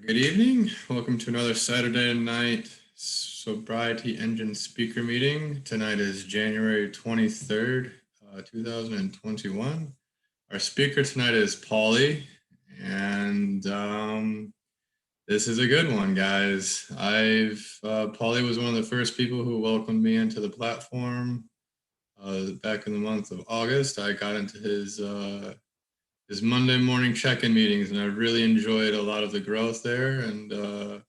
Good evening. Welcome to another Saturday night sobriety engine speaker meeting. Tonight is January 23rd, 2021. Our speaker tonight is Pauly, and this is a good one, guys. Pauly was one of the first people who welcomed me into the platform back in the month of August. I got into his Monday morning check-in meetings, and I really enjoyed a lot of the growth there, and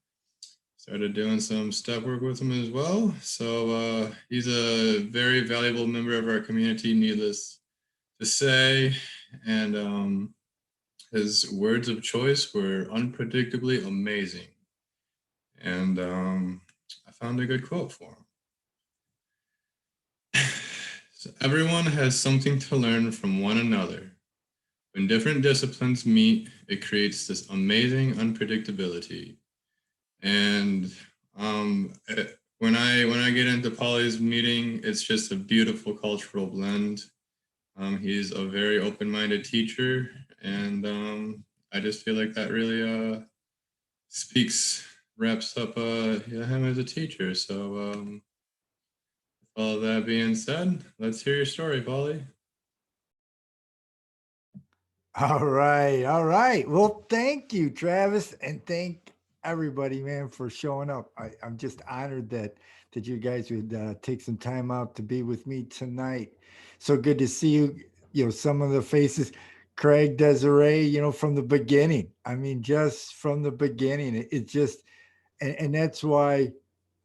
started doing some step work with him as well. So he's a very valuable member of our community, needless to say, and his words of choice were unpredictably amazing. And I found a good quote for him. So, everyone has something to learn from one another. When different disciplines meet, it creates this amazing unpredictability. And when I get into Polly's meeting, it's just a beautiful cultural blend. He's a very open-minded teacher, and I just feel like that really wraps up him as a teacher. So with all that being said, let's hear your story, Polly. All right. All right. Well, thank you, Travis, and thank everybody, man, for showing up. I'm just honored that you guys would take some time out to be with me tonight. So good to see you. Some of the faces, Craig Desiree, from the beginning. I mean, just from the beginning, it just, and that's why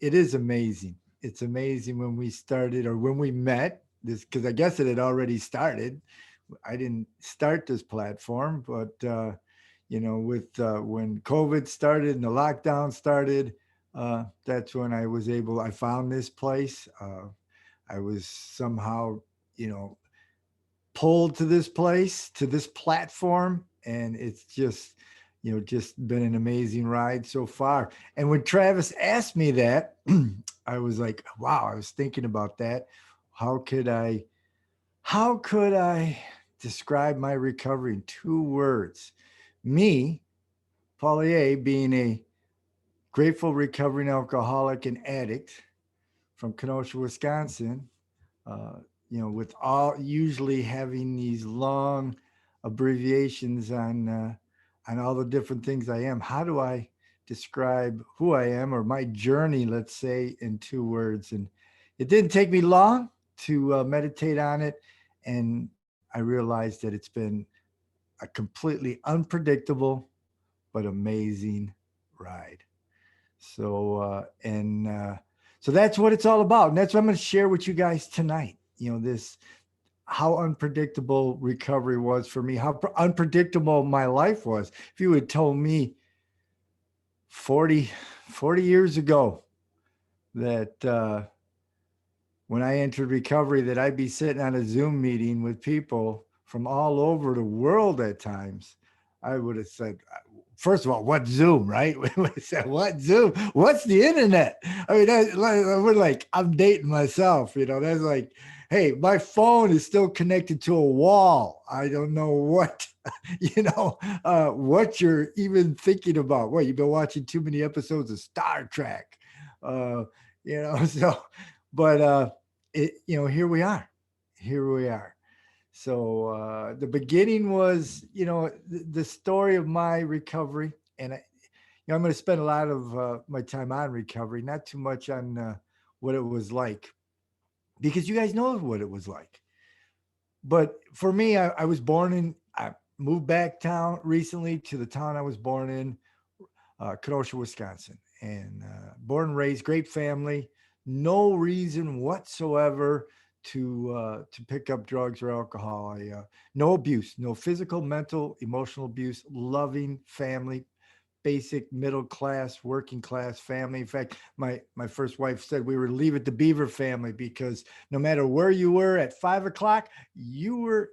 it is amazing. It's amazing when we started or when we met this, because I guess it had already started. I didn't start this platform, but with when COVID started and the lockdown started, that's when I was able. I found this place. I was somehow, you know, pulled to this place, to this platform, and it's just, just been an amazing ride so far. And when Travis asked me that, I was like, wow. I was thinking about that. How could I? How could I describe my recovery in 2 words? Me, Pauly A, being a grateful recovering alcoholic and addict from Kenosha, Wisconsin, uh, with all usually having these long abbreviations on all the different things I am. How do I describe who I am or my journey, let's say, in 2 words? And it didn't take me long to meditate on it, and I realized that it's been a completely unpredictable but amazing ride. So that's what it's all about, and that's what I'm going to share with you guys tonight. This how unpredictable recovery was for me, how unpredictable my life was. If you had told me 40 years ago that when I entered recovery that I'd be sitting on a Zoom meeting with people from all over the world at times, I would have said, first of all, what Zoom, right? We said, what Zoom? What's the internet? I mean, we're like, I'm dating myself, that's like, hey, my phone is still connected to a wall. I don't know what, what you're even thinking about. What, you've been watching too many episodes of Star Trek, so, but, here we are. Here we are. So the beginning was, the story of my recovery, and I'm going to spend a lot of my time on recovery, not too much on what it was like, because you guys know what it was like. But for me, I was born in. I moved back town recently to the town I was born in, Kenosha, Wisconsin, and born and raised, great family. No reason whatsoever to pick up drugs or alcohol. No abuse, no physical, mental, emotional abuse. Loving family, basic middle class, working class family. In fact, my first wife said we were leave it the Beaver family because no matter where you were at 5 o'clock, you were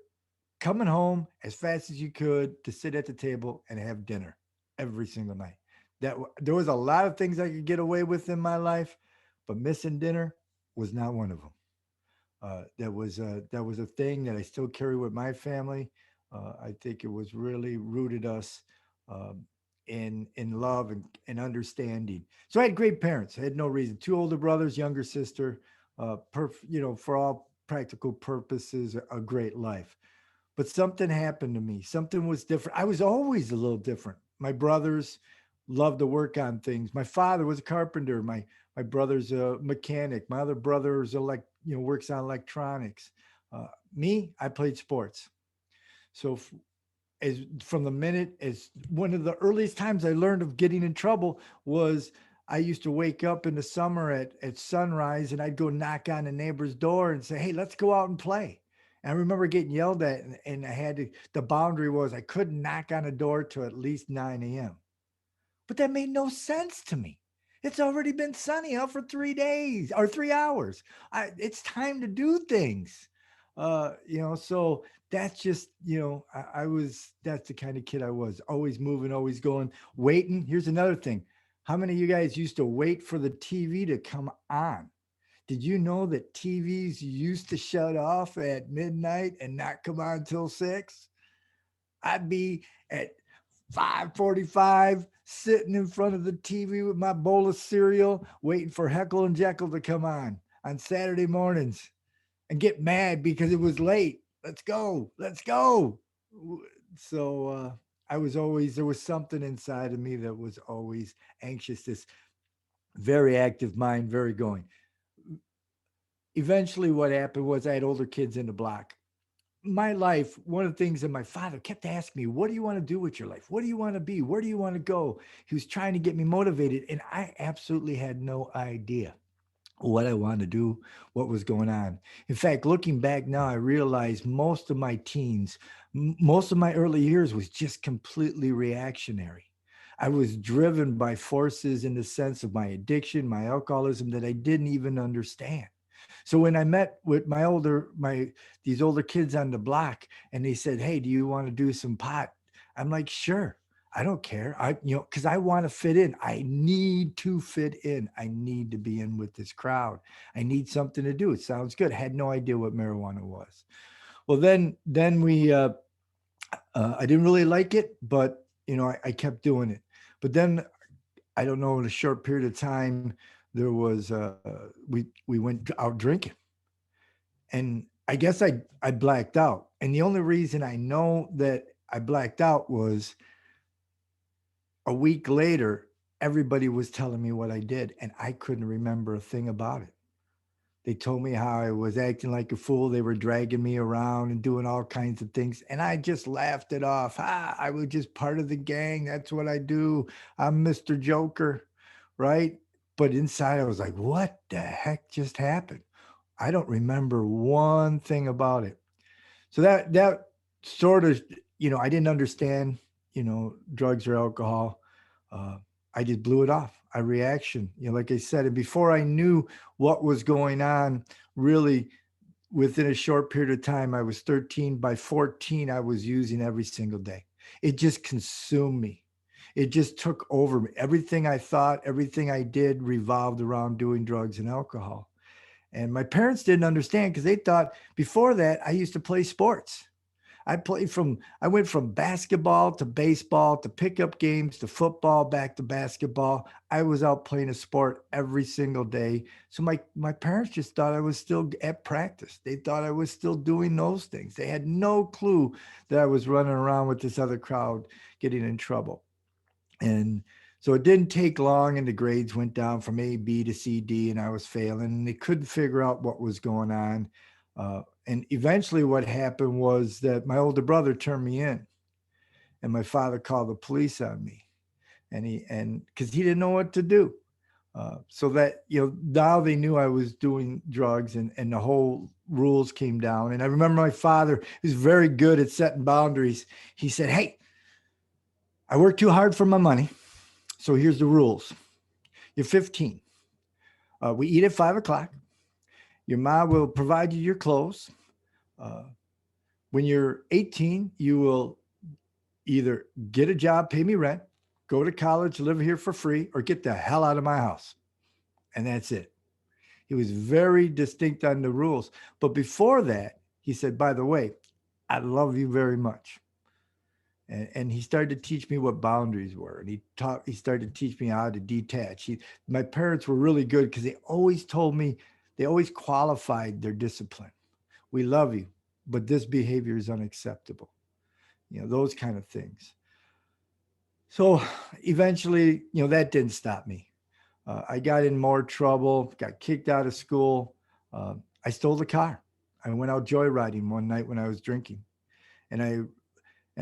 coming home as fast as you could to sit at the table and have dinner every single night. There was a lot of things I could get away with in my life, but missing dinner was not one of them. That was a thing that I still carry with my family. I think it was really rooted us. Um, in love and understanding. So I had great parents. I had no reason. Two older brothers, younger sister, for all practical purposes, a great life. But something happened to me. Something was different. I was always a little different. My brothers loved to work on things. My father was a carpenter. My brother's a mechanic. My other brother's works on electronics. Me, I played sports. So as from the minute as one of the earliest times I learned of getting in trouble was I used to wake up in the summer at sunrise and I'd go knock on the neighbor's door and say, "Hey, let's go out and play." And I remember getting yelled at, and I had to, the boundary was I couldn't knock on a door till at least 9 a.m. But that made no sense to me. It's already been sunny out for 3 days or 3 hours. It's time to do things. So that's just, that's the kind of kid I was, always moving, always going, waiting. Here's another thing. How many of you guys used to wait for the TV to come on? Did you know that TVs used to shut off at midnight and not come on until 6? I'd be at 5:45 sitting in front of the TV with my bowl of cereal, waiting for Heckle and Jekyll to come on Saturday mornings and get mad because it was late. Let's go. Let's go. So I was always, there was something inside of me that was always anxious, this very active mind, very going. Eventually, what happened was I had older kids in the block. My life, one of the things that my father kept asking me, "What do you want to do with your life? What do you want to be? Where do you want to go?" He was trying to get me motivated, and I absolutely had no idea what I wanted to do, what was going on. In fact, looking back now, I realize most of my teens, most of my early years was just completely reactionary. I was driven by forces in the sense of my addiction, my alcoholism that I didn't even understand. So when I met with these older kids on the block and they said, "Hey, do you want to do some pot?" I'm like, "Sure. I don't care. Because I want to fit in. I need to fit in. I need to be in with this crowd. I need something to do. It sounds good." I had no idea what marijuana was. Well, then I didn't really like it, but I kept doing it. But then I don't know, in a short period of time, there was we went out drinking, and I guess I blacked out. And the only reason I know that I blacked out was a week later, everybody was telling me what I did, and I couldn't remember a thing about it. They told me how I was acting like a fool. They were dragging me around and doing all kinds of things. And I just laughed it off. I was just part of the gang. That's what I do. I'm Mr. Joker, right? But inside, I was like, what the heck just happened? I don't remember one thing about it. So that sort of, I didn't understand, drugs or alcohol. Uh, I just blew it off. I reaction, like I said, and before I knew what was going on, really within a short period of time, I was 13. By 14, I was using every single day. It just consumed me. It just took over me. Everything I thought, everything I did revolved around doing drugs and alcohol. And my parents didn't understand because they thought before that I used to play sports. I went from basketball to baseball to pickup games to football, back to basketball. I was out playing a sport every single day. So my parents just thought I was still at practice. They thought I was still doing those things. They had no clue that I was running around with this other crowd getting in trouble. And so it didn't take long, and the grades went down from A, B to C, D, and I was failing. And they couldn't figure out what was going on. And eventually, what happened was that my older brother turned me in, and my father called the police on me, and because he didn't know what to do. So that now they knew I was doing drugs, and the whole rules came down. And I remember my father was very good at setting boundaries. He said, "Hey, I work too hard for my money. So here's the rules. You're 15. We eat at 5 o'clock. Your mom will provide you your clothes. Uh, when you're 18, you will either get a job, pay me rent, go to college, live here for free, or get the hell out of my house." And that's it. He was very distinct on the rules. But before that, he said, "By the way, I love you very much." And he started to teach me what boundaries were. And he started to teach me how to detach. My parents were really good because they always told me, they always qualified their discipline. We love you, but this behavior is unacceptable. Those kind of things. So eventually, that didn't stop me. I got in more trouble, got kicked out of school. I stole the car. I went out joyriding one night when I was drinking, and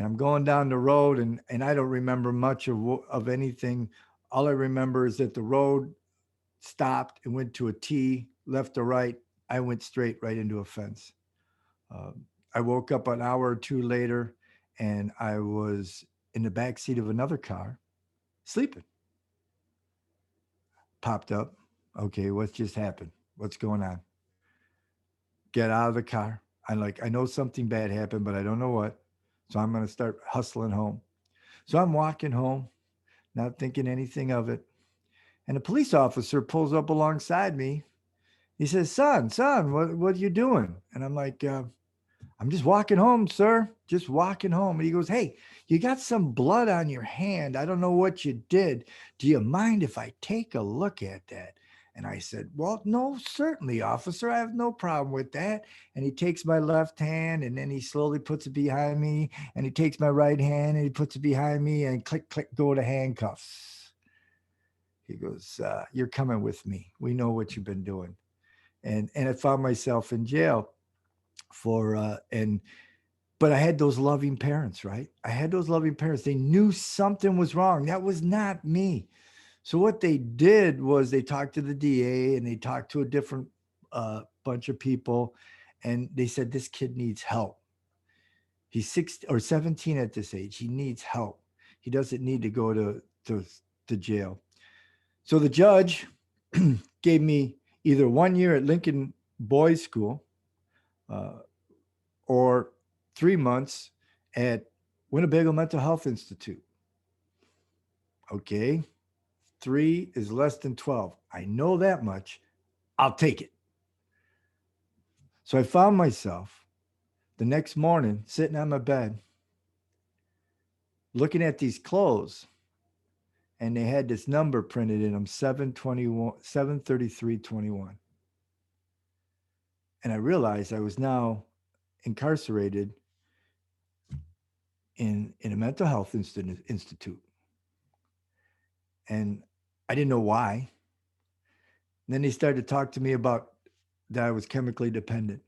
I'm going down the road, and I don't remember much of anything. All I remember is that the road stopped and went to a T, left or right. I went straight right into a fence. I woke up an hour or two later, and I was in the back seat of another car, sleeping. Popped up. Okay, what's just happened? What's going on? Get out of the car. I know something bad happened, but I don't know what. So I'm going to start hustling home. So I'm walking home, not thinking anything of it. And a police officer pulls up alongside me. He says, son, what are you doing? And I'm like, I'm just walking home, sir. Just walking home. And he goes, hey, you got some blood on your hand. I don't know what you did. Do you mind if I take a look at that? And I said, well, no, certainly, officer. I have no problem with that. And he takes my left hand and then he slowly puts it behind me. And he takes my right hand and he puts it behind me and click, click, go to handcuffs. He goes, you're coming with me. We know what you've been doing. And I found myself in jail but I had those loving parents, right? I had those loving parents. They knew something was wrong. That was not me. So what they did was they talked to the DA and they talked to a different bunch of people, and they said this kid needs help. He's 16 or 17 at this age. He needs help. He doesn't need to go to jail. So the judge gave me either 1 year at Lincoln Boys School, uh, or 3 months at Winnebago Mental Health Institute. Okay. 3 is less than 12. I know that much. I'll take it. So I found myself the next morning sitting on my bed looking at these clothes, and they had this number printed in them, 721, 73321. And I realized I was now incarcerated in a mental health institute. And I didn't know why. And then they started to talk to me about that I was chemically dependent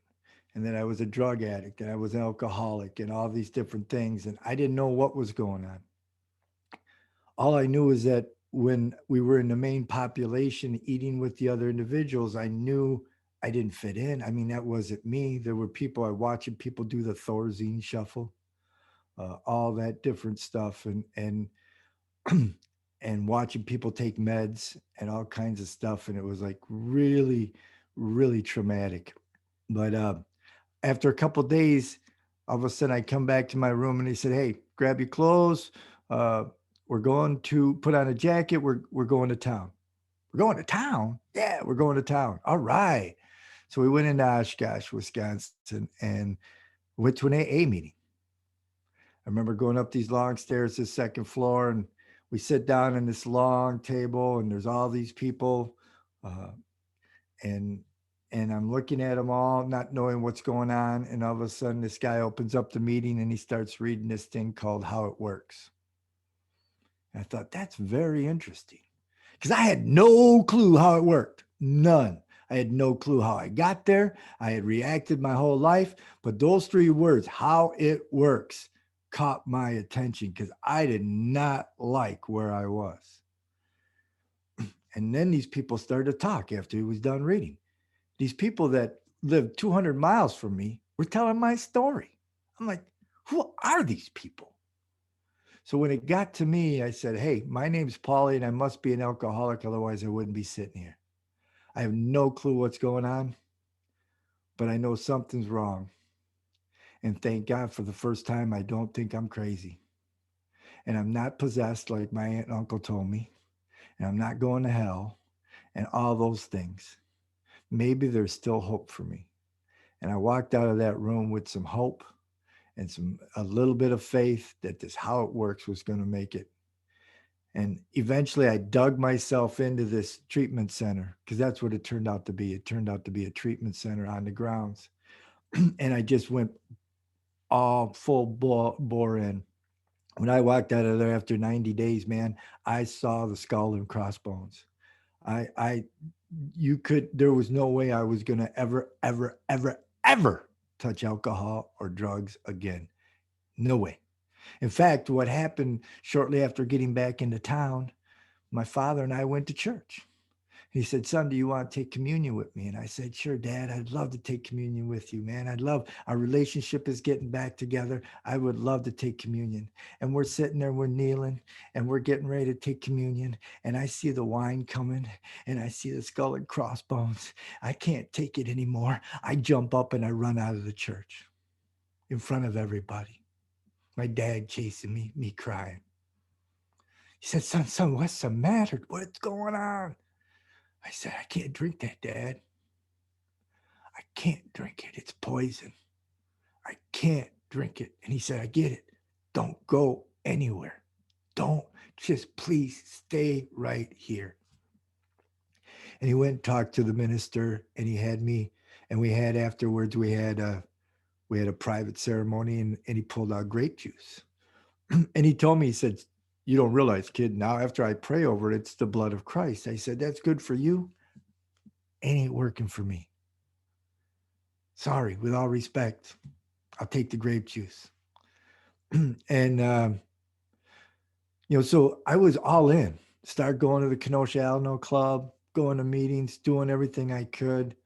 and that I was a drug addict and I was an alcoholic and all these different things. And I didn't know what was going on. All I knew is that when we were in the main population eating with the other individuals, I knew I didn't fit in. I mean, that wasn't me. There were people I watching people do the Thorazine shuffle, all that different stuff, and and watching people take meds and all kinds of stuff. And it was like really, really traumatic. But after a couple of days, all of a sudden I come back to my room and he said, hey, grab your clothes. Uh, we're going to put on a jacket. We're going to town. We're going to town? Yeah, we're going to town. All right. So we went into Oshkosh, Wisconsin, and went to an AA meeting. I remember going up these long stairs to the second floor, and we sit down in this long table, and there's all these people, uh, and I'm looking at them all, not knowing what's going on, and all of a sudden, this guy opens up the meeting and he starts reading this thing called "How It Works." And I thought that's very interesting because I had no clue how it worked, none. I had no clue how I got there. I had reacted my whole life, but those 3 words, "how it works," caught my attention because I did not like where I was. And then these people started to talk after he was done reading. These people that lived 200 miles from me were telling my story. I'm like, who are these people? So when it got to me, I said, hey, my name's Pauly and I must be an alcoholic. Otherwise, I wouldn't be sitting here. I have no clue what's going on, but I know something's wrong. And thank God for the first time, I don't think I'm crazy. And I'm not possessed like my aunt and uncle told me. And I'm not going to hell and all those things. Maybe there's still hope for me. And I walked out of that room with some hope and a little bit of faith that this how it works was going to make it. And eventually I dug myself into this treatment center because that's what it turned out to be. It turned out to be a treatment center on the grounds. And I just went all full bore in. When I walked out of there after 90 days, man, I saw the skull and crossbones. I, you could, there was no way I was going to ever touch alcohol or drugs again. No way. In fact, what happened shortly after getting back into town, my father and I went to church. He said, "Son, do you want to take communion with me?" And I said, "Sure, Dad, I'd love to take communion with you, man. I'd love, our relationship is getting back together. I would love to take communion." And we're sitting there, we're kneeling, and we're getting ready to take communion. And I see the wine coming, and I see the skull and crossbones. I can't take it anymore. I jump up and I run out of the church in front of everybody. My dad chasing me crying. He said, son, what's the matter? What's going on? I said, "I can't drink that, Dad. I can't drink it. It's poison. I can't drink it." And he said, "I get it. Don't go anywhere. Don't, just please stay right here." And he went and talked to the minister, and he had me, and we had afterwards, we had a private ceremony, and he pulled out grape juice. And he told me, he said, "You don't realize, kid, now after I pray over it, it's the blood of Christ." I said, "That's good for you. It ain't working for me. Sorry, with all respect, I'll take the grape juice." And, so I was all in, start going to the Kenosha Alano Club, going to meetings, doing everything I could.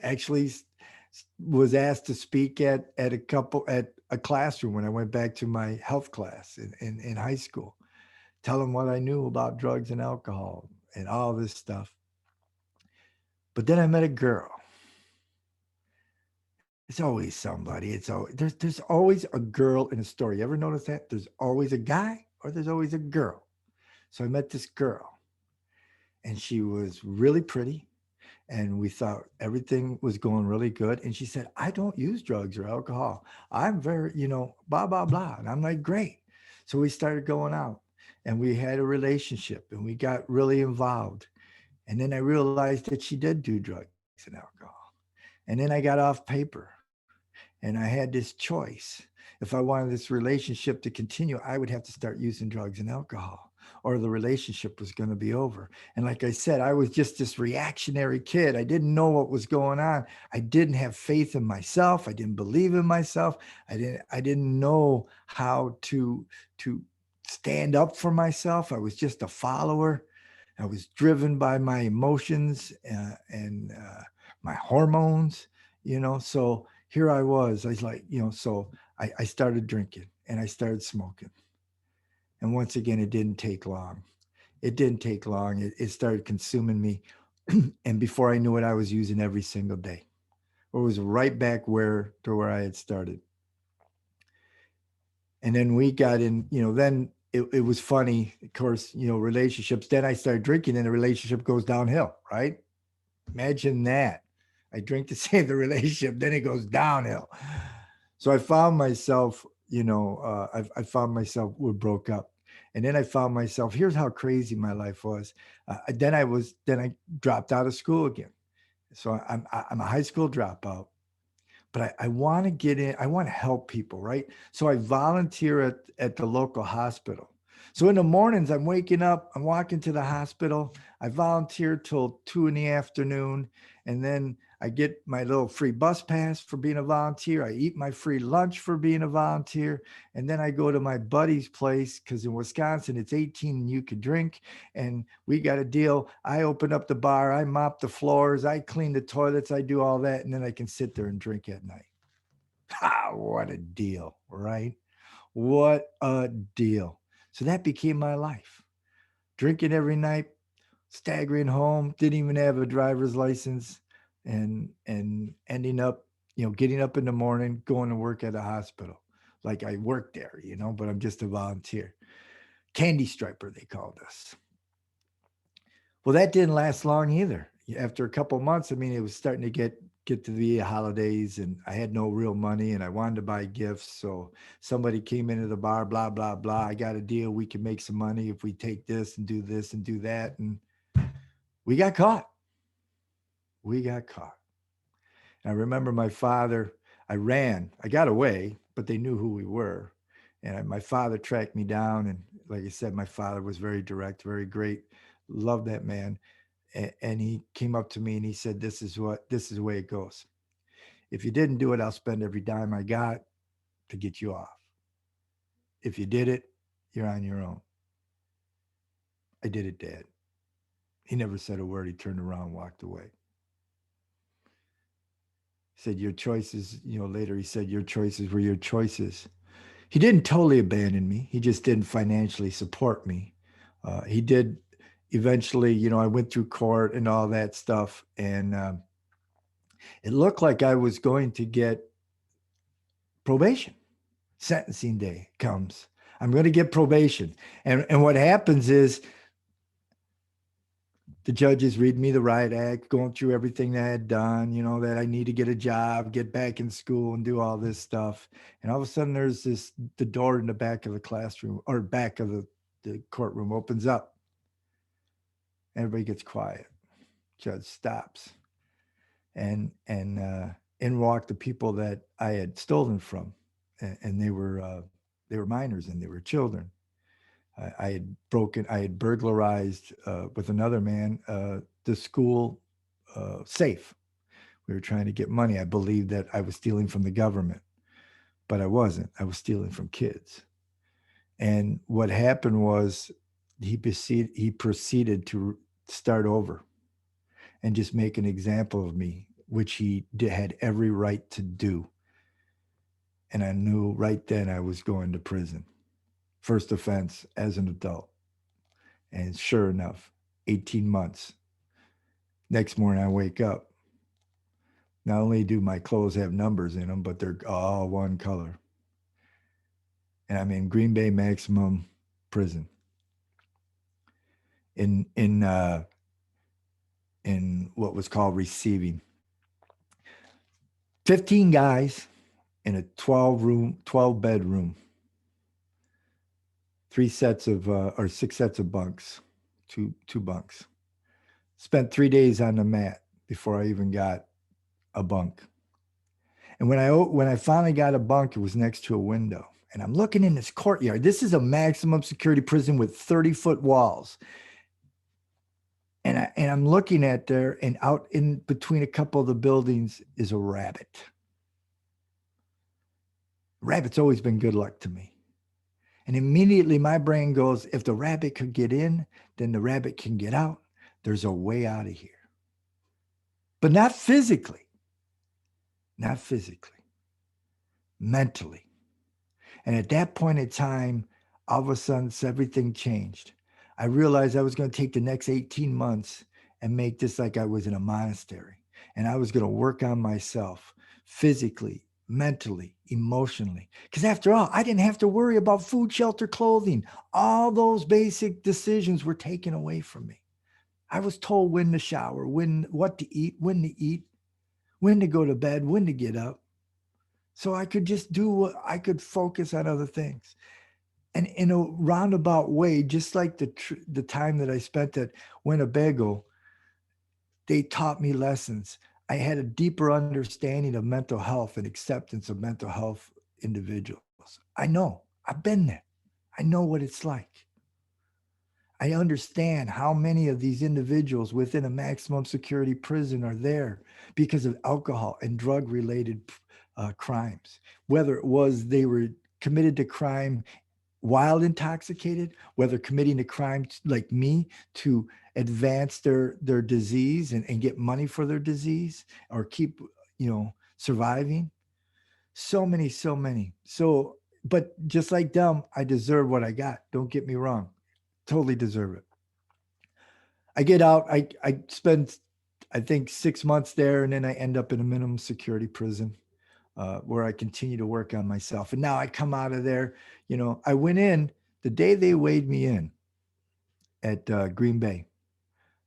Actually was asked to speak at a classroom when I went back to my health class in high school, tell them what I knew about drugs and alcohol and all this stuff. But then I met a girl. It's always somebody. It's always there's always a girl in a story. You ever notice that? There's always a guy or there's always a girl. So I met this girl, and she was really pretty, and we thought everything was going really good. And she said, "I don't use drugs or alcohol. I'm very, blah blah blah." And I'm like, "Great." So we started going out, and we had a relationship, and we got really involved. And then I realized that she did do drugs and alcohol. And then I got off paper. And I had this choice. If I wanted this relationship to continue, I would have to start using drugs and alcohol, or the relationship was going to be over. And like I said, I was just this reactionary kid. I didn't know what was going on. I didn't have faith in myself. I didn't believe in myself. I didn't know how to stand up for myself. I was just a follower. I was driven by my emotions and my hormones, So here I was. I was like, so I started drinking and I started smoking. And once again, it didn't take long. It didn't take long. It started consuming me. And before I knew it, I was using every single day. It was right back where I had started. And then we got in, then it was funny, of course, relationships. Then I started drinking and the relationship goes downhill, right? Imagine that. I drink to save the relationship, then it goes downhill. So I found myself, I found myself, we broke up. And then I found myself, here's how crazy my life was. Then I dropped out of school again. So I'm a high school dropout, but I want to get in, I want to help people, right? So I volunteer at the local hospital. So in the mornings, I'm waking up, I'm walking to the hospital. I volunteer till 2 in the afternoon. And then I get my little free bus pass for being a volunteer. I eat my free lunch for being a volunteer. And then I go to my buddy's place because in Wisconsin, it's 18 and you can drink. And we got a deal. I open up the bar, I mop the floors, I clean the toilets, I do all that. And then I can sit there and drink at night. What a deal, right? What a deal. So that became my life. Drinking every night, staggering home, didn't even have a driver's license, and ending up, getting up in the morning, going to work at a hospital. Like I worked there, but I'm just a volunteer. Candy striper, they called us. Well, that didn't last long either. After a couple of months, I mean, it was starting to get get to the holidays and I had no real money and I wanted to buy gifts. So somebody came into the bar, blah, blah, blah. I got a deal. We can make some money if we take this and do that. And we got caught. We got caught. And I remember my father, I ran, I got away, but they knew who we were. And my father tracked me down. And like I said, my father was very direct, very great. Loved that man. And he came up to me and he said, this is the way it goes. If you didn't do it, I'll spend every dime I got to get you off. If you did it, you're on your own. I did it, Dad. He never said a word. He turned around, walked away. He said, your choices, later he said, your choices were your choices. He didn't totally abandon me. He just didn't financially support me. He did eventually, I went through court and all that stuff. And it looked like I was going to get probation. Sentencing day comes. I'm going to get probation. And what happens is the judges read me the riot act, going through everything that I had done, that I need to get a job, get back in school and do all this stuff. And all of a sudden there's the door in the back of the classroom or back of the courtroom opens up. Everybody gets quiet. Judge stops. And in walk the people that I had stolen from. And they were minors and they were children. I had burglarized with another man the school safe. We were trying to get money. I believed that I was stealing from the government, but I wasn't. I was stealing from kids. And what happened was he proceeded to start over and just make an example of me, which he had every right to do. And I knew right then I was going to prison. First offense as an adult. And sure enough, 18 months. Next morning I wake up. Not only do my clothes have numbers in them, but they're all one color. And I'm in Green Bay Maximum Prison. In what was called receiving. 15 guys in a 12 bedroom. 6 sets of bunks, two bunks. Spent 3 days on the mat before I even got a bunk. And when I finally got a bunk, it was next to a window. And I'm looking in this courtyard. This is a maximum security prison with 30-foot walls. And I'm looking at there, and out in between a couple of the buildings is a rabbit. Rabbit's always been good luck to me. And immediately my brain goes, if the rabbit could get in, then the rabbit can get out. There's a way out of here. But not physically. Not physically. Mentally. And at that point in time, all of a sudden, everything changed. I realized I was going to take the next 18 months and make this like I was in a monastery. And I was going to work on myself physically, mentally, emotionally. Because after all, I didn't have to worry about food, shelter, clothing. All those basic decisions were taken away from me. I was told when to shower, what to eat, when to go to bed, when to get up. So I could just I could focus on other things. And in a roundabout way, just like the time that I spent at Winnebago, they taught me lessons. I had a deeper understanding of mental health and acceptance of mental health individuals. I know, I've been there. I know what it's like. I understand how many of these individuals within a maximum security prison are there because of alcohol and drug related crimes, whether it was they were committed to crime while intoxicated, whether committing a crime like me to advance their disease and get money for their disease or keep, surviving. So many. So, but just like them, I deserve what I got. Don't get me wrong. Totally deserve it. I get out, I spend, I think 6 months there, and then I end up in a minimum security prison. Where I continue to work on myself. And now I come out of there, I went in the day they weighed me in at Green Bay.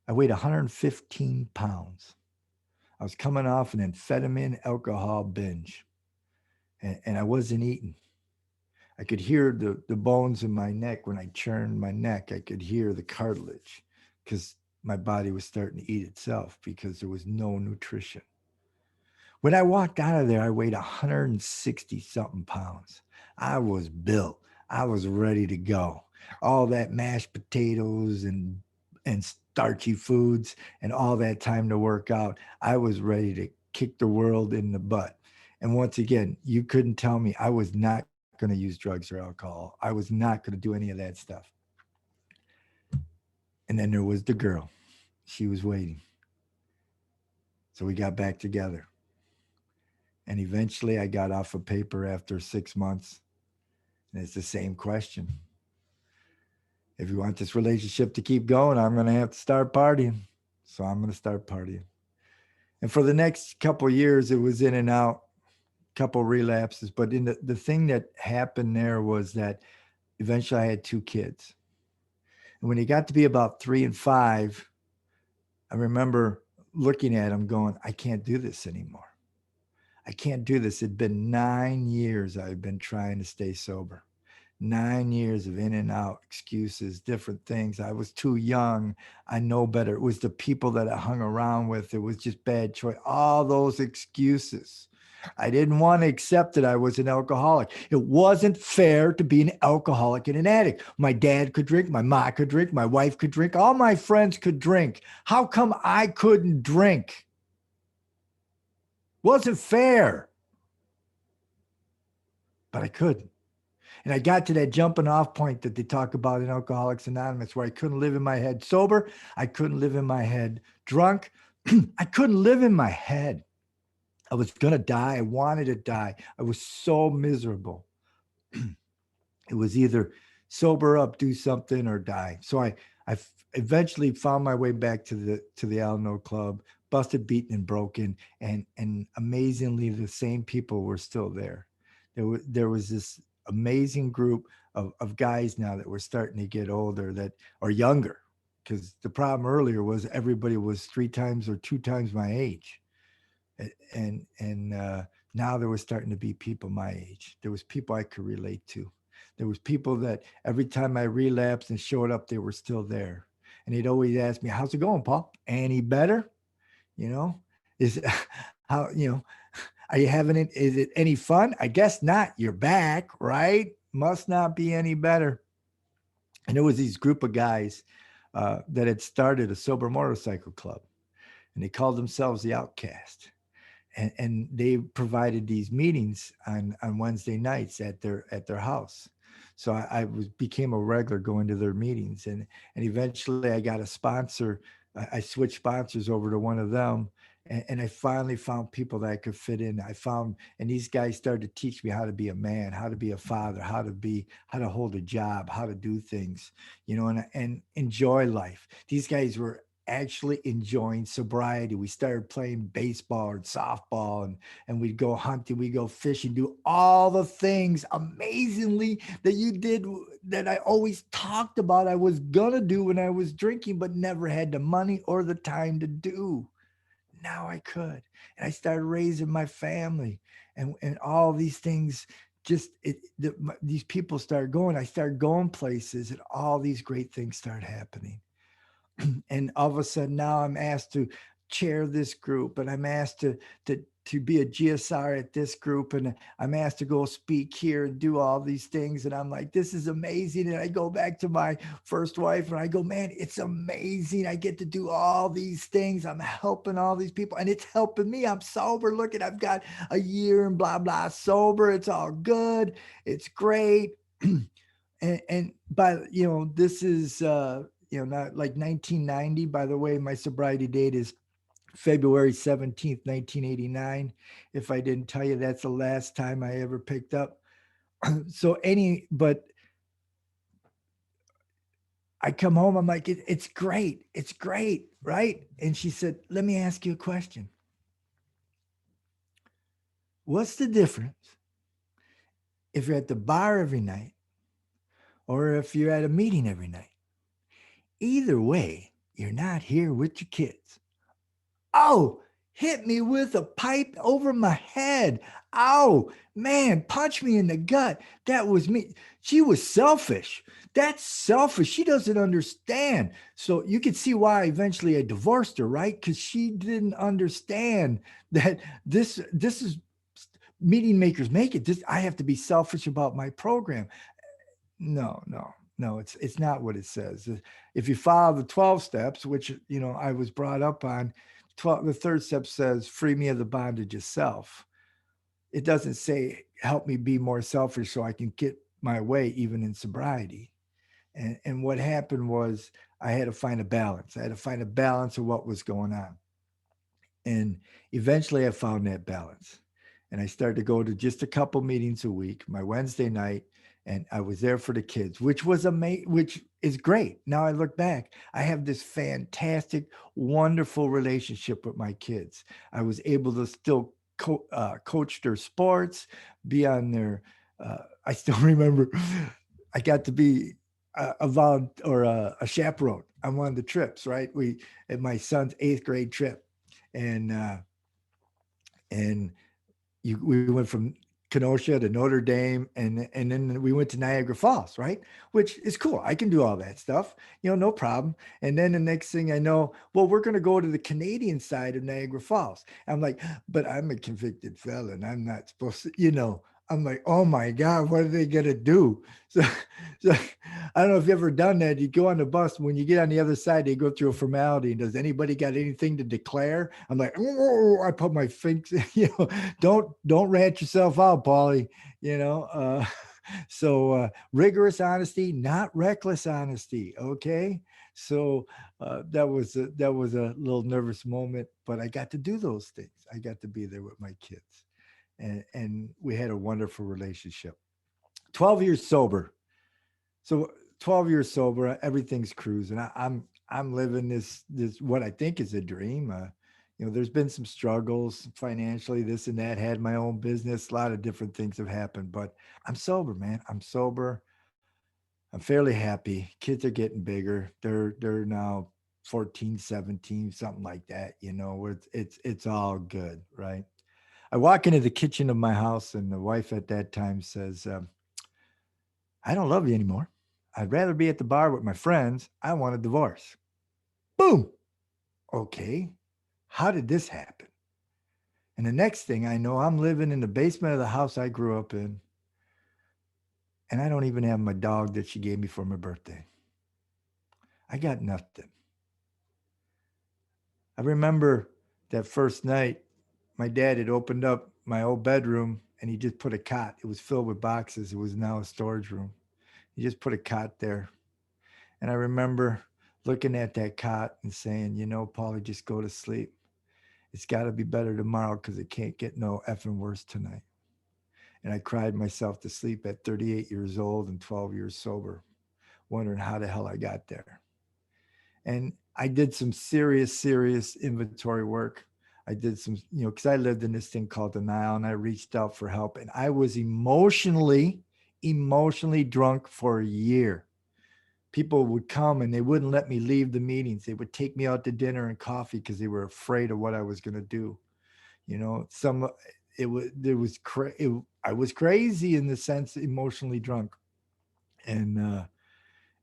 I weighed 115 pounds. I was coming off an amphetamine alcohol binge, and I wasn't eating. I could hear the bones in my neck when I churned my neck. I could hear the cartilage because my body was starting to eat itself because there was no nutrition. When I walked out of there, I weighed 160 something pounds. I was built. I was ready to go. All that mashed potatoes and starchy foods and all that time to work out, I was ready to kick the world in the butt. And once again, you couldn't tell me I was not going to use drugs or alcohol. I was not going to do any of that stuff. And then there was the girl. She was waiting. So we got back together. And eventually I got off of paper after 6 months. And it's the same question. If you want this relationship to keep going, I'm going to have to start partying. So I'm going to start partying. And for the next couple of years, it was in and out, couple relapses. But the thing that happened there was that eventually I had 2 kids. And when it got to be about 3 and 5, I remember looking at them going, I can't do this anymore. I can't do this. It'd been 9 years I've been trying to stay sober. 9 years of in and out excuses, different things. I was too young. I know better. It was the people that I hung around with. It was just bad choice. All those excuses. I didn't want to accept that I was an alcoholic. It wasn't fair to be an alcoholic and an addict. My dad could drink. My mom could drink. My wife could drink. All my friends could drink. How come I couldn't drink? Wasn't fair. But I couldn't. And I got to that jumping off point that they talk about in Alcoholics Anonymous, where I couldn't live in my head sober. I couldn't live in my head drunk. I couldn't live in my head. I was going to die. I wanted to die. I was so miserable. It was either sober up, do something, or die. So I eventually found my way back to the Alano club, busted, beaten, and broken. And amazingly, the same people were still there. There was this amazing group of guys now that were starting to get older that or younger, because the problem earlier was everybody was 3 times or 2 times my age. And now there was starting to be people my age. There was people I could relate to. There was people that every time I relapsed and showed up, they were still there. And they'd always ask me, how's it going, Paul? Any better? You know, is how, are you having it? Is it any fun? I guess not. You're back, right? Must not be any better. And there was these group of guys that had started a sober motorcycle club, and they called themselves the Outcast. And they provided these meetings on Wednesday nights at their house. So I became a regular going to their meetings, and eventually I got a sponsor. I switched sponsors over to one of them, and I finally found people that I could fit in. And these guys started to teach me how to be a man, how to be a father, how to hold a job, how to do things, and enjoy life. These guys were actually enjoying sobriety. We started playing baseball and softball, and we'd go hunting, we'd go fishing, do all the things amazingly that you did that I always talked about I was gonna do when I was drinking, but never had the money or the time to do. Now I could. And I started raising my family and all these things. These people started going. I started going places, and all these great things started happening. And all of a sudden now I'm asked to chair this group, and I'm asked to be a GSR at this group, and I'm asked to go speak here and do all these things. And I'm like, this is amazing. And I go back to my first wife and I go, man, it's amazing. I get to do all these things. I'm helping all these people, and it's helping me. I'm sober. Look at, I've got a year and blah, blah, sober. It's all good. It's great. And by, this is, not like 1990. By the way, my sobriety date is February 17th, 1989. If I didn't tell you, that's the last time I ever picked up. But I come home, I'm like, it's great. It's great, right? And she said, let me ask you a question. What's the difference if you're at the bar every night or if you're at a meeting every night? Either way, you're not here with your kids. Oh, hit me with a pipe over my head. Ow, man, punch me in the gut. That was me. She was selfish. That's selfish. She doesn't understand. So you can see why eventually I divorced her, right? Because she didn't understand that this is meeting makers make it. This I have to be selfish about my program. No, it's not what it says. If you follow the 12 steps, which I was brought up on, 12, the third step says, free me of the bondage of self. It doesn't say help me be more selfish so I can get my way even in sobriety. And what happened was I had to find a balance. I had to find a balance of what was going on. And eventually I found that balance. And I started to go to just a couple meetings a week, my Wednesday night, and I was there for the kids, which was amazing, which is great. Now I look back, I have this fantastic, wonderful relationship with my kids. I was able to still coach their sports, be on their, I still remember I got to be a volunteer or a chaperone on one of the trips, right? At my son's eighth grade trip and and we went from Kenosha to Notre Dame, and then we went to Niagara Falls, right? Which is cool. I can do all that stuff, no problem. And then the next thing I know, well, we're going to go to the Canadian side of Niagara Falls. I'm like, but I'm a convicted felon. I'm not supposed to. I'm like, oh my God, what are they gonna do? So, so I don't know if you've ever done that. You go on the bus, when you get on the other side, they go through a formality. Does anybody got anything to declare? I'm like, oh, I put my fingers, don't rant yourself out, Pauly. You know, uh, so rigorous honesty, not reckless honesty. Okay, so that was a little nervous moment, but I got to do those things. I got to be there with my kids, and we had a wonderful relationship. 12 years sober. So 12 years sober, everything's cruising. I'm living this what I think is a dream. There's been some struggles financially, this and that. Had my own business, a lot of different things have happened, but I'm sober, man. I'm sober. I'm fairly happy. Kids are getting bigger. They're now 14, 17, something like that. Where it's all good, right? I walk into the kitchen of my house, and the wife at that time says, I don't love you anymore. I'd rather be at the bar with my friends. I want a divorce. Boom. Okay. How did this happen? And the next thing I know, I'm living in the basement of the house I grew up in. And I don't even have my dog that she gave me for my birthday. I got nothing. I remember that first night, my dad had opened up my old bedroom and he just put a cot. It was filled with boxes. It was now a storage room. He just put a cot there. And I remember looking at that cot and saying, Paulie, just go to sleep. It's got to be better tomorrow because it can't get no effing worse tonight. And I cried myself to sleep at 38 years old and 12 years sober, wondering how the hell I got there. And I did some serious inventory work. I did some, because I lived in this thing called denial, and I reached out for help. And I was emotionally drunk for a year. People would come and they wouldn't let me leave the meetings. They would take me out to dinner and coffee because they were afraid of what I was going to do. Some it was there was I was crazy in the sense emotionally drunk, and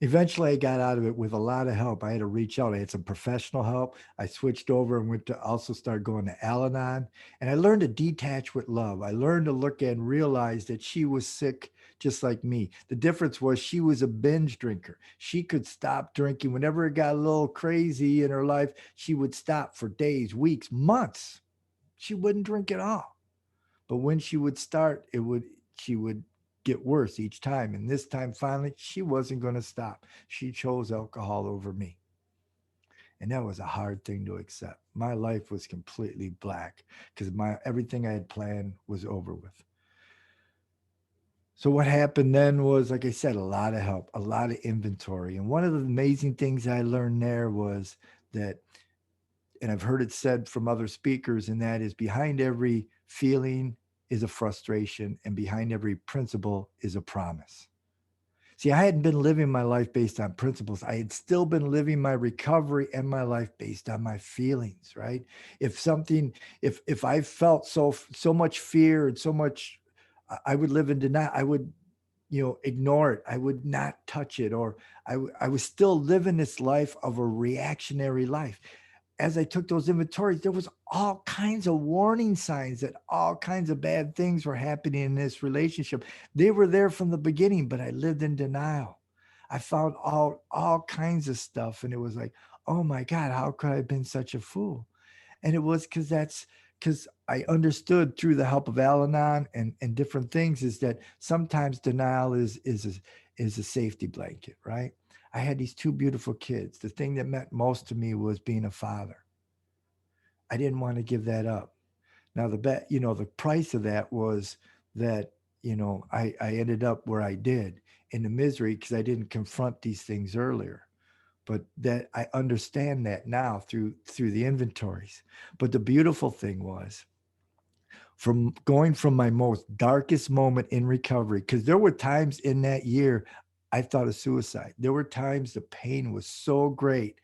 eventually I got out of it with a lot of help. I had to reach out. I had some professional help. I switched over and went to also start going to Alano, and I learned to detach with love. I learned to look at and realize that she was sick just like me. The difference was she was a binge drinker. She could stop drinking whenever it got a little crazy in her life. She would stop for days, weeks, months. She wouldn't drink at all. But when she would start, she would get worse each time. And this time, finally, she wasn't going to stop. She chose alcohol over me. And that was a hard thing to accept. My life was completely black because my everything I had planned was over with. So what happened then was, like I said, a lot of help, a lot of inventory. And one of the amazing things I learned there was that, and I've heard it said from other speakers, and that is behind every feeling is a frustration, and behind every principle is a promise. See, I hadn't been living my life based on principles. I had still been living my recovery and my life based on my feelings, right? If something, if I felt so much fear and so much, I would live in denial. I would, ignore it. I would not touch it, or I was still living this life of a reactionary life. As I took those inventories, there was all kinds of warning signs that all kinds of bad things were happening in this relationship. They were there from the beginning, but I lived in denial. I found all kinds of stuff, and it was like, oh my God, how could I have been such a fool? And it was because I understood through the help of Al-Anon and different things is that sometimes denial is a safety blanket, right? I had these two beautiful kids. The thing that meant most to me was being a father. I didn't want to give that up. Now the price of that was that, I ended up where I did in the misery because I didn't confront these things earlier. But that I understand that now through the inventories. But the beautiful thing was from going from my most darkest moment in recovery, because there were times in that year I thought of suicide. There were times the pain was so great,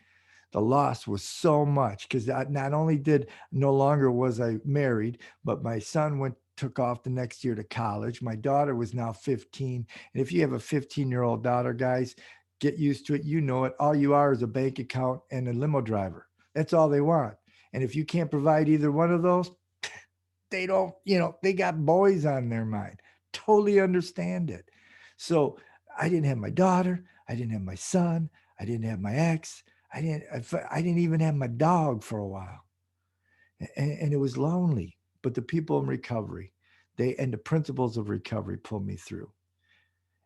the loss was so much because not only did no longer was I married, but my son took off the next year to college. My daughter was now 15. And if you have a 15-year-old daughter, guys, get used to it. You know it. All you are is a bank account and a limo driver. That's all they want. And if you can't provide either one of those, they don't, they got boys on their mind. Totally understand it. So I didn't have my daughter. I didn't have my son. I didn't have my ex. I didn't even have my dog for a while. And it was lonely. But the people in recovery, and the principles of recovery pulled me through.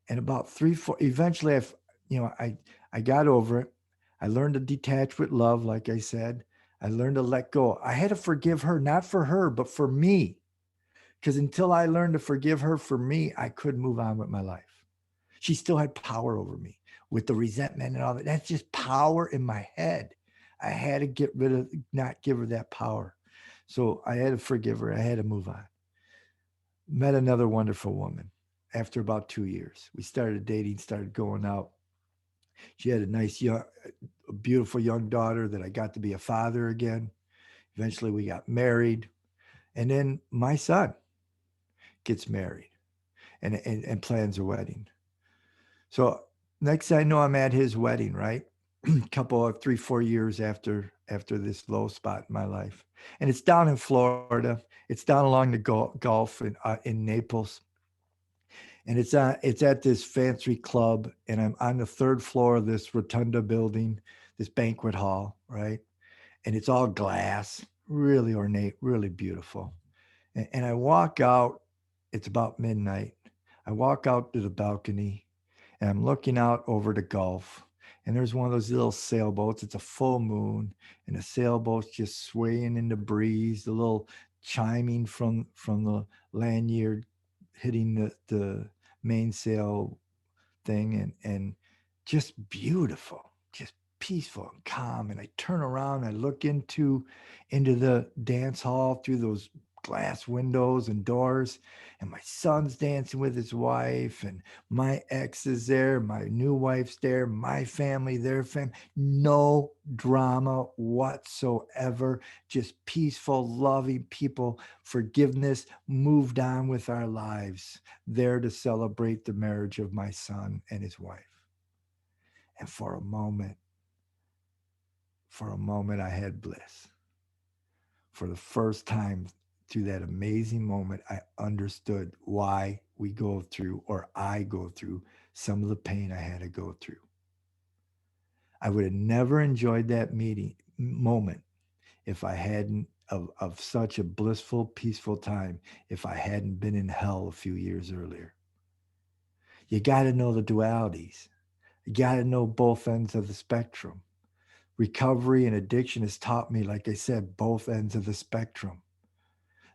And about 3, 4, eventually I got over it. I learned to detach with love, like I said. I learned to let go. I had to forgive her, not for her, but for me. Because until I learned to forgive her for me, I could move on with my life. She still had power over me with the resentment and all that. That's just power in my head. I had to get rid of, not give her that power. So I had to forgive her. I had to move on. Met another wonderful woman after about 2 years. We started dating, started going out. She had a nice, young, a beautiful young daughter that I got to be a father again. Eventually, we got married. And then my son gets married and plans a wedding. So next I know I'm at his wedding, right? A couple of 3, 4 years after this low spot in my life. And it's down in Florida. It's down along the Gulf in Naples. And it's at this fancy club. And I'm on the third floor of this rotunda building, this banquet hall, right? And it's all glass, really ornate, really beautiful. And I walk out, it's about midnight. I walk out to the balcony and I'm looking out over the Gulf. And there's one of those little sailboats. It's a full moon, and the sailboat's just swaying in the breeze, the little chiming from the lanyard hitting the mainsail thing, and just beautiful, just peaceful and calm. And I turn around, I look into the dance hall through those glass windows and doors, and my son's dancing with his wife, and my ex is there, my new wife's there, my family, their family. No drama whatsoever, just peaceful, loving people, forgiveness, moved on with our lives, there to celebrate the marriage of my son and his wife. And for a moment, I had bliss. For the first time through that amazing moment, I understood why we go through, or I go through, some of the pain I had to go through. I would have never enjoyed that moment if I hadn't of such a blissful, peaceful time if I hadn't been in hell a few years earlier. You got to know the dualities. You got to know both ends of the spectrum. Recovery and addiction has taught me, like I said, both ends of the spectrum.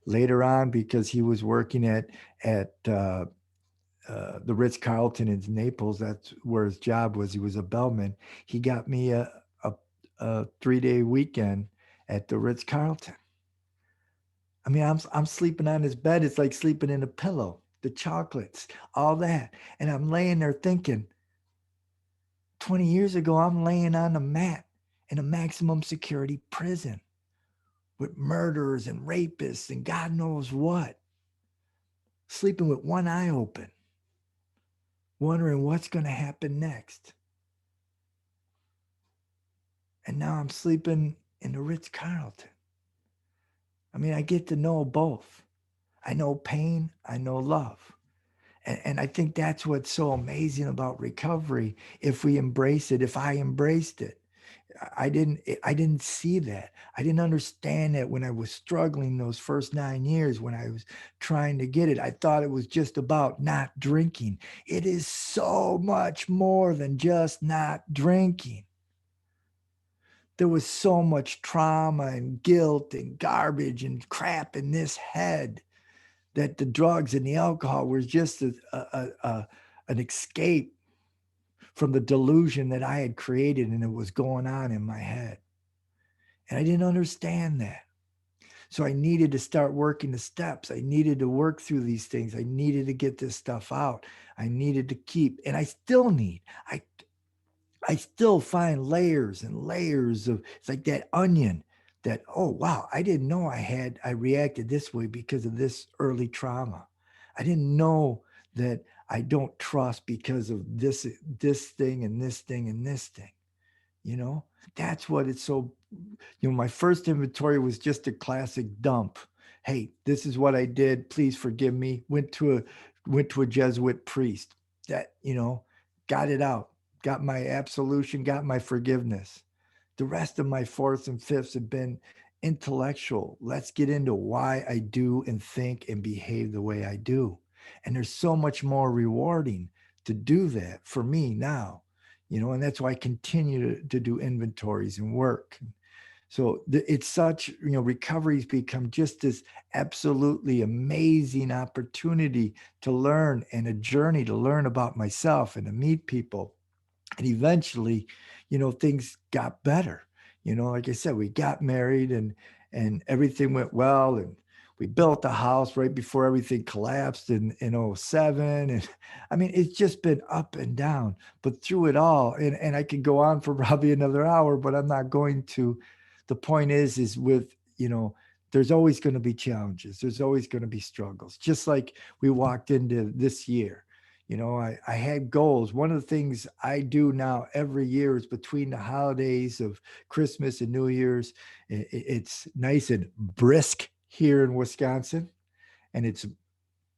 Later on, because he was working at the Ritz Carlton in Naples, that's where his job was. He was a bellman. He got me a 3-day weekend at the Ritz Carlton. I mean, I'm sleeping on his bed. It's like sleeping in a pillow. The chocolates, all that, and I'm laying there thinking, 20 years ago, I'm laying on a mat in a maximum security prison with murderers and rapists and God knows what, sleeping with one eye open, wondering what's going to happen next. And now I'm sleeping in the Ritz-Carlton. I mean, I get to know both. I know pain, I know love. And I think that's what's so amazing about recovery. If we embrace it, if I embraced it, I didn't see that. I didn't understand that when I was struggling those first 9 years when I was trying to get it. I thought it was just about not drinking. It is so much more than just not drinking. There was so much trauma and guilt and garbage and crap in this head that the drugs and the alcohol was just an escape from the delusion that I had created and it was going on in my head. And I didn't understand that. So I needed to start working the steps. I needed to work through these things. I needed to get this stuff out. I needed to keep, and I still need. I still find layers and layers of, it's like that onion that, oh wow, I didn't know I reacted this way because of this early trauma. I didn't know that I don't trust because of this thing and this thing and this thing. You know, that's what it's so, my first inventory was just a classic dump. Hey, this is what I did. Please forgive me. Went to a Jesuit priest that, got it out, got my absolution, got my forgiveness. The rest of my fourths and fifths have been intellectual. Let's get into why I do and think and behave the way I do. And there's so much more rewarding to do that for me now, and that's why I continue to do inventories and work. So it's such, recovery's become just this absolutely amazing opportunity to learn and a journey to learn about myself and to meet people. And eventually, things got better. Like I said, we got married and everything went well. And we built a house right before everything collapsed in 07. And I mean, it's just been up and down, but through it all, and I could go on for probably another hour, but I'm not going to. The point is with, there's always going to be challenges. There's always going to be struggles. Just like we walked into this year. I had goals. One of the things I do now every year is between the holidays of Christmas and New Year's. It's nice and brisk here in Wisconsin, and it's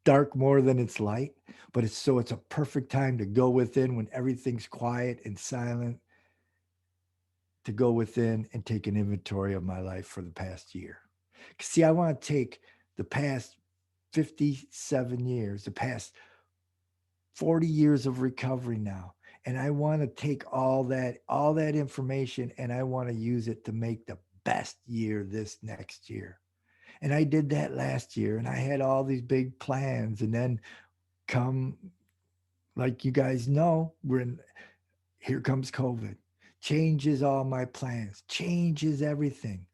dark more than it's light, but it's a perfect time to go within when everything's quiet and silent, to go within and take an inventory of my life for the past year. See, I want to take the past 57 years, the past 40 years of recovery now, and I want to take all that information and I want to use it to make the best year this next year. And I did that last year and I had all these big plans, and then come, like you guys know, here comes COVID, changes all my plans, changes everything.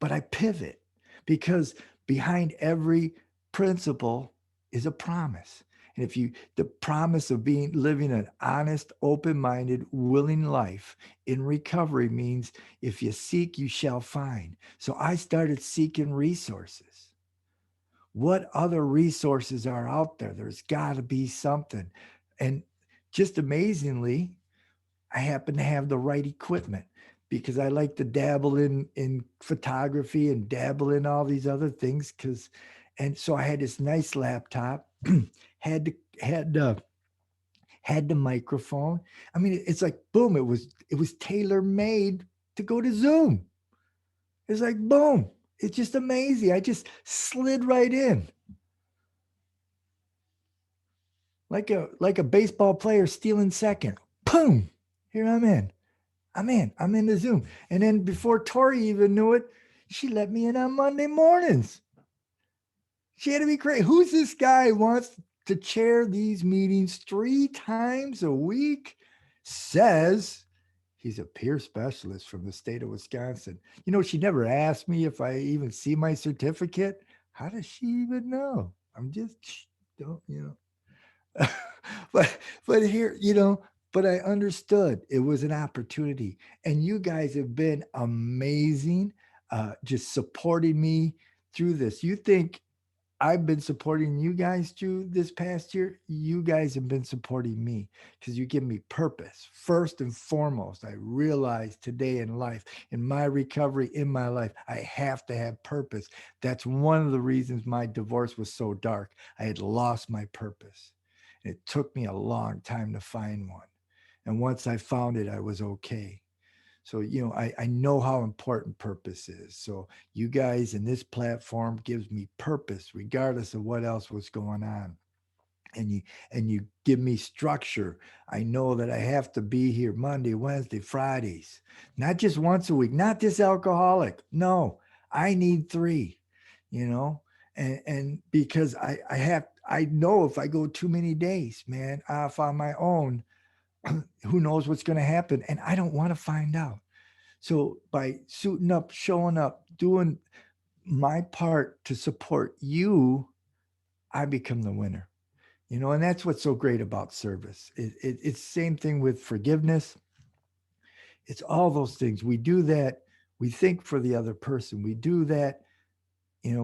But I pivot because behind every principle is a promise. And the promise of living an honest, open-minded, willing life in recovery means if you seek, you shall find. So I started seeking resources. What other resources are out there? There's got to be something. And just amazingly, I happen to have the right equipment because I like to dabble in photography and dabble in all these other things. And so I had this nice laptop, had the microphone. I mean, it's like boom! It was tailor made to go to Zoom. It's like boom! It's just amazing. I just slid right in, like a baseball player stealing second. Boom! Here I'm in. I'm in the Zoom. And then before Tori even knew it, she let me in on Monday mornings. She had to be crazy. Who's this guy who wants to chair these meetings 3 times a week? Says he's a peer specialist from the state of Wisconsin. She never asked me if I even see my certificate. How does she even know? I'm just, don't, but here, but I understood it was an opportunity. And you guys have been amazing, just supporting me through this. You think I've been supporting you guys through this past year? You guys have been supporting me because you give me purpose. First and foremost, I realize today in life, in my recovery, in my life, I have to have purpose. That's one of the reasons my divorce was so dark. I had lost my purpose. It took me a long time to find one. And once I found it, I was okay. So, I know how important purpose is. So you guys in this platform gives me purpose, regardless of what else was going on. And you give me structure. I know that I have to be here Monday, Wednesday, Fridays, not just once a week, not this alcoholic. No, I need three, you know, and because I know if I go too many days, man, off on my own, who knows what's going to happen. And I don't want to find out. So by suiting up, showing up, doing my part to support you, I become the winner. And that's what's so great about service. It's the same thing with forgiveness. It's all those things. We do that. We think for the other person. We do that,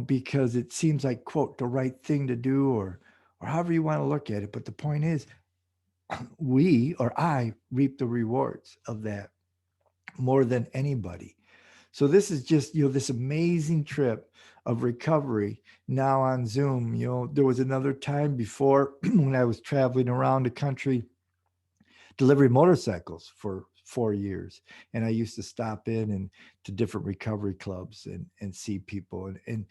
because it seems like, quote, the right thing to do, or however you want to look at it. But the point is, we or I reap the rewards of that more than anybody. So this is just, this amazing trip of recovery now on Zoom. There was another time before when I was traveling around the country delivering motorcycles for 4 years. And I used to stop in and to different recovery clubs and see people and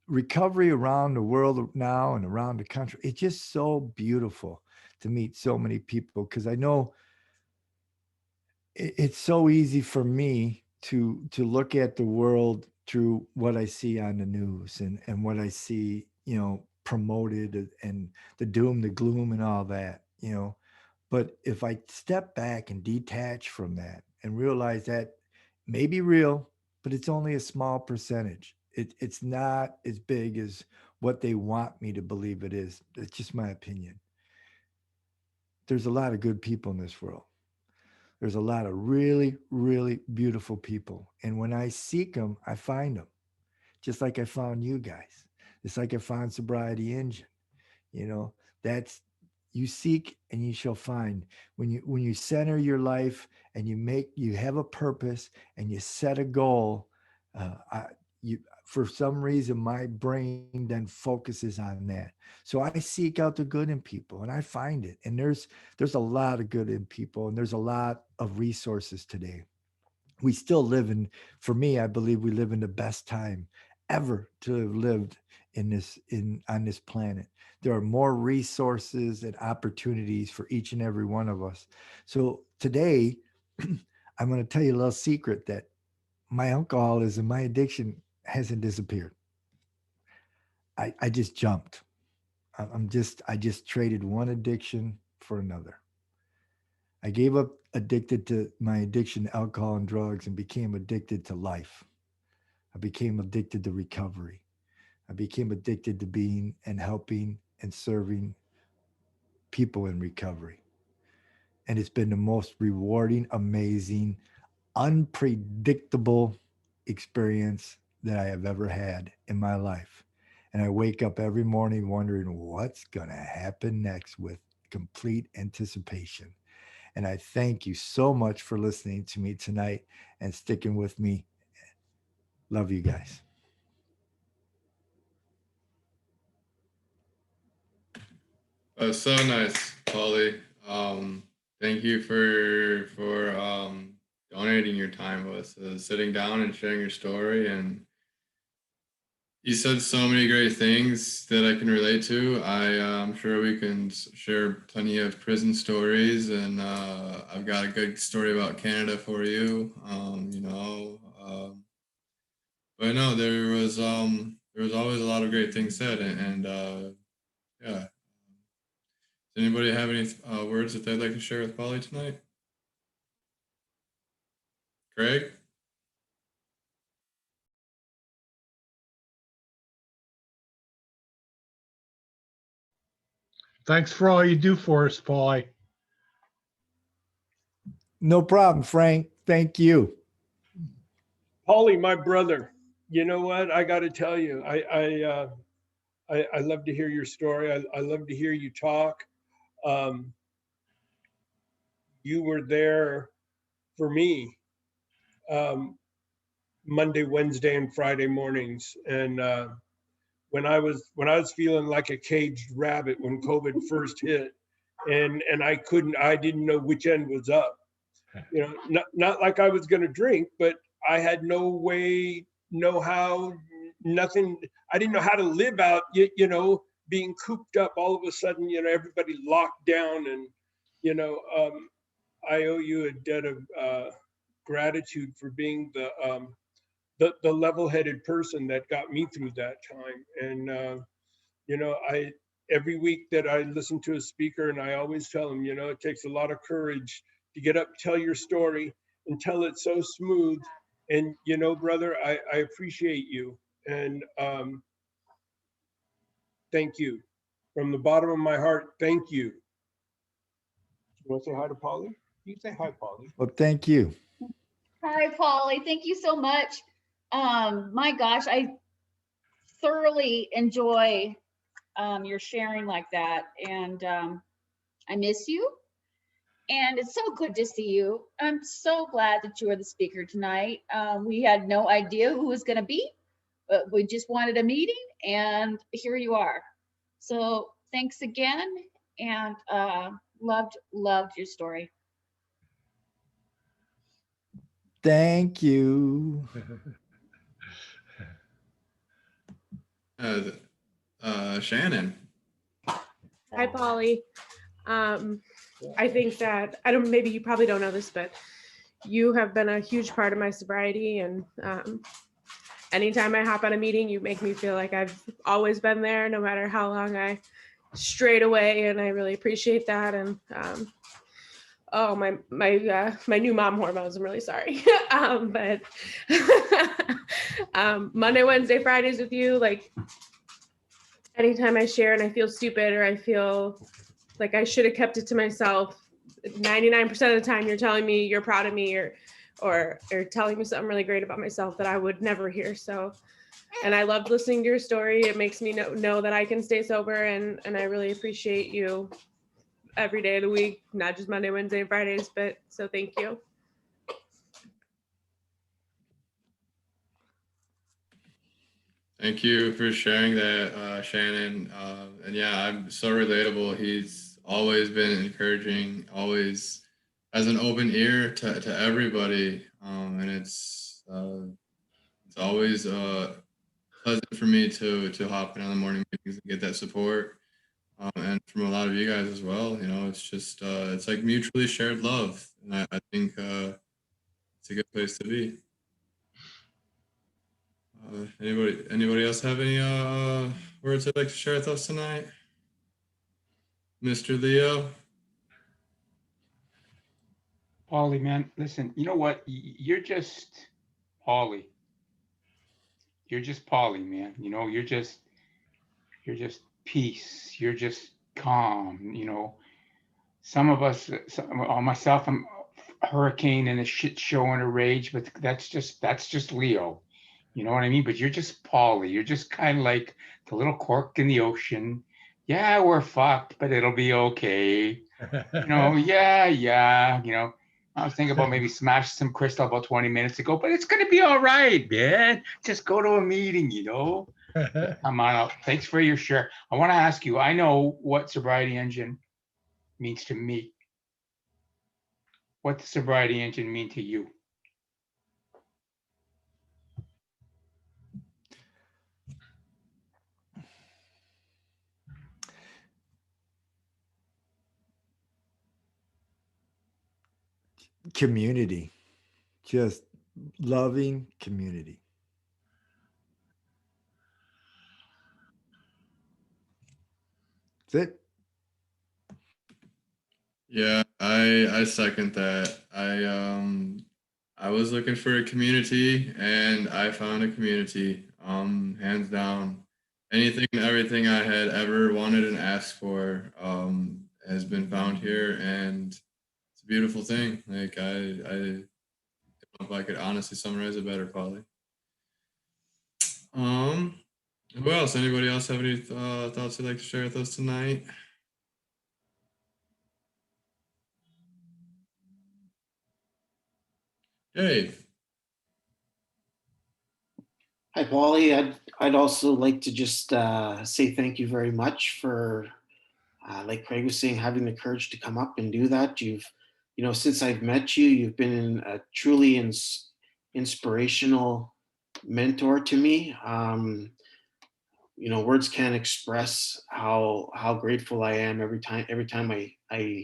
recovery around the world now and around the country. It's just so beautiful to meet so many people because I know it's so easy for me to look at the world through what I see on the news and what I see, promoted and the doom, the gloom, and all that. But if I step back and detach from that and realize that may be real, but it's only a small percentage. It's not as big as what they want me to believe it is. It's just my opinion. There's a lot of good people in this world. There's a lot of really, really beautiful people. And when I seek them, I find them, just like I found you guys. It's like I found Sobriety Engine. You know, that's you seek and you shall find. When you center your life and you have a purpose and you set a goal, you for some reason my brain then focuses on that. So I seek out the good in people and I find it. And there's a lot of good in people and there's a lot of resources today. We still live in, for me, I believe we live in the best time ever to have lived in on this planet. There are more resources and opportunities for each and every one of us. So today I'm going to tell you a little secret that my alcoholism, my addiction hasn't disappeared. I just jumped. I just traded one addiction for another. I gave up addicted to my addiction to alcohol and drugs and became addicted to life. I became addicted to recovery. I became addicted to being and helping and serving people in recovery. And it's been the most rewarding, amazing, unpredictable experience that I have ever had in my life. And I wake up every morning wondering what's going to happen next with complete anticipation. And I thank you so much for listening to me tonight and sticking with me. Love you guys. So nice, Pauly. Thank you for donating your time with us, sitting down and sharing your story. And you said so many great things that I can relate to. I'm sure we can share plenty of prison stories, and I've got a good story about Canada for you. But no, there was always a lot of great things said, and yeah. Does anybody have any words that they'd like to share with Polly tonight? Craig? Thanks for all you do for us, Paulie. No problem, Frank. Thank you. Pauly, my brother, you know what? I got to tell you, I love to hear your story. I love to hear you talk. Um, you were there for me Monday, Wednesday, and Friday mornings, and when I was feeling like a caged rabbit when COVID first hit, and I didn't know which end was up. You know, not like I was going to drink, but I had no way, no how, nothing. I didn't know how to live out, being cooped up all of a sudden, everybody locked down. And, you know, I owe you a debt of gratitude for being the level-headed person that got me through that time. And, every week that I listen to a speaker, and I always tell them, it takes a lot of courage to get up, tell your story, and tell it so smooth. And brother, I appreciate you, and thank you from the bottom of my heart. Thank you. You want to say hi to Pauly? You can say hi, Pauly. Well, thank you. Hi, Pauly. Thank you so much. My gosh, I thoroughly enjoy your sharing like that, and I miss you. And it's so good to see you. I'm so glad that you are the speaker tonight. We had no idea who was going to be, but we just wanted a meeting, and here you are. So thanks again, and loved your story. Thank you. Shannon. Hi, Pauly. I think that maybe you probably don't know this, but you have been a huge part of my sobriety. And anytime I hop on a meeting, you make me feel like I've always been there, no matter how long I strayed away. And I really appreciate that. And oh, my new mom hormones. I'm really sorry. But Monday, Wednesday, Fridays with you, like anytime I share and I feel stupid or I feel like I should have kept it to myself, 99% of the time you're telling me you're proud of me or telling me something really great about myself that I would never hear. So, and I loved listening to your story. It makes me know that I can stay sober, and I really appreciate you every day of the week, not just Monday, Wednesday, and Fridays, but so thank you. Thank you for sharing that, Shannon. And yeah, I'm so relatable. He's always been encouraging, always has an open ear to everybody. And it's always pleasant for me to hop in on the morning meetings and get that support. And from a lot of you guys as well. It's just it's like mutually shared love, and I think it's a good place to be. Anybody else have any words they'd like to share with us tonight? Mr. Leo? Pauly, man, listen, you know what? You're just Pauly. You're just Pauly, man. You're just peace. You're just calm. Some of us, myself, I'm a hurricane and a shit show and a rage, but that's just Leo. You know what I mean? But you're just Pauly. You're just kind of like the little cork in the ocean. Yeah, we're fucked, but it'll be okay. Yeah. I was thinking about maybe smash some crystal about 20 minutes ago, but it's gonna be all right, man. Just go to a meeting, Come on out. Thanks for your share. I want to ask you, I know what Sobriety Engine means to me. What does Sobriety Engine mean to you? Community, just loving community. That's it. Yeah, I second that. I was looking for a community, and I found a community. Hands down. Anything and everything I had ever wanted and asked for has been found here, and it's a beautiful thing. Like I don't know if I could honestly summarize it better, Pauly. Who else? Anybody else have any thoughts you'd like to share with us tonight? Dave. Hi, Pauly. I'd also like to just say thank you very much for, like Craig was saying, having the courage to come up and do that. Since I've met you, you've been a truly inspirational mentor to me. Words can't express how grateful I am every time I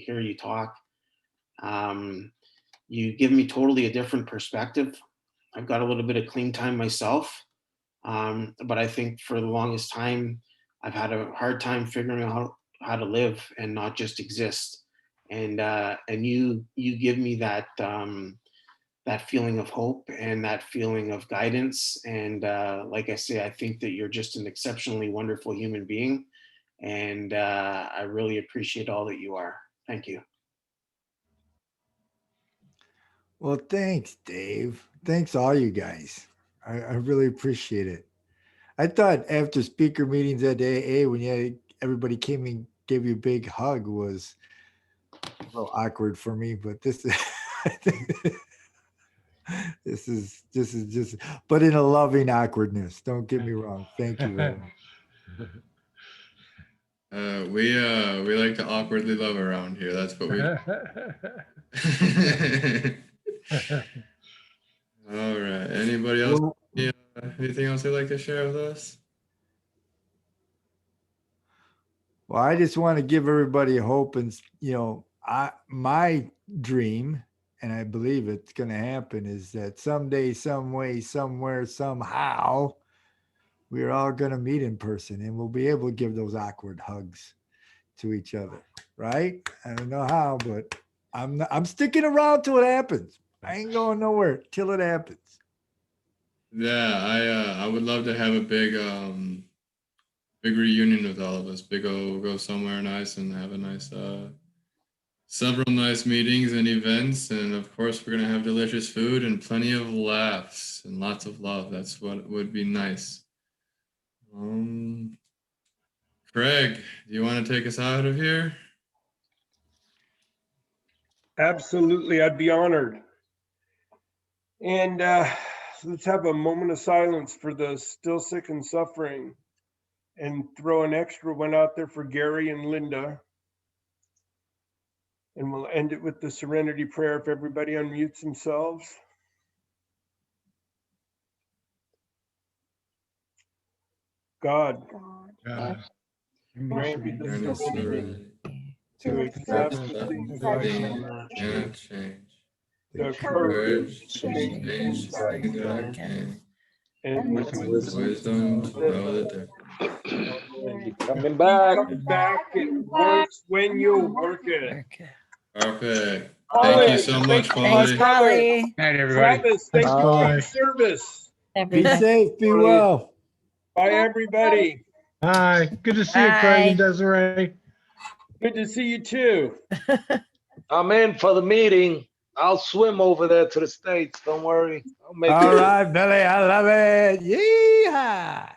hear you talk. You give me totally a different perspective. I've got a little bit of clean time myself. But I think for the longest time, I've had a hard time figuring out how to live and not just exist. And you give me that that feeling of hope and that feeling of guidance. And like I say, I think that you're just an exceptionally wonderful human being. And I really appreciate all that you are. Thank you. Well, thanks, Dave. Thanks, all you guys. I really appreciate it. I thought after speaker meetings at AA, when everybody came and gave you a big hug, was a little awkward for me. But this is this is just, but in a loving awkwardness. Don't get me wrong. Thank you very much. We like to awkwardly love around here. That's what we do. All right. Anybody else? Well, Anything else they'd like to share with us? Well, I just want to give everybody hope, and my dream, and I believe it's going to happen, is that someday, some way, somewhere, somehow, we're all going to meet in person, and we'll be able to give those awkward hugs to each other, right? I don't know how, but I'm sticking around till it happens. I ain't going nowhere till it happens. Yeah, I would love to have a big reunion with all of us. Go somewhere nice and have a nice several nice meetings and events, and of course we're gonna have delicious food and plenty of laughs and lots of love. That's what would be nice. Craig, do you want to take us out of here? Absolutely, I'd be honored. And let's have a moment of silence for the still sick and suffering, and throw an extra one out there for Gary and Linda. And we'll end it with the serenity prayer if everybody unmutes themselves. God, grant me the serenity to accept the things that I cannot change, the courage to change things that I can, and the wisdom to know the difference. Coming back. Come back, it works when you work it. Perfect. Thank you so much, Thanks, Pauly. Polly. Good night, everybody. Travis, thank you for your service. Be Everybody. safe, be well. Bye, everybody. Hi, good to see you, Craig and Desiree. Good to see you too. I'm in for the meeting. I'll swim over there to the States. Don't worry. I'll make All it. right, Billy, I love it. Yeehaw.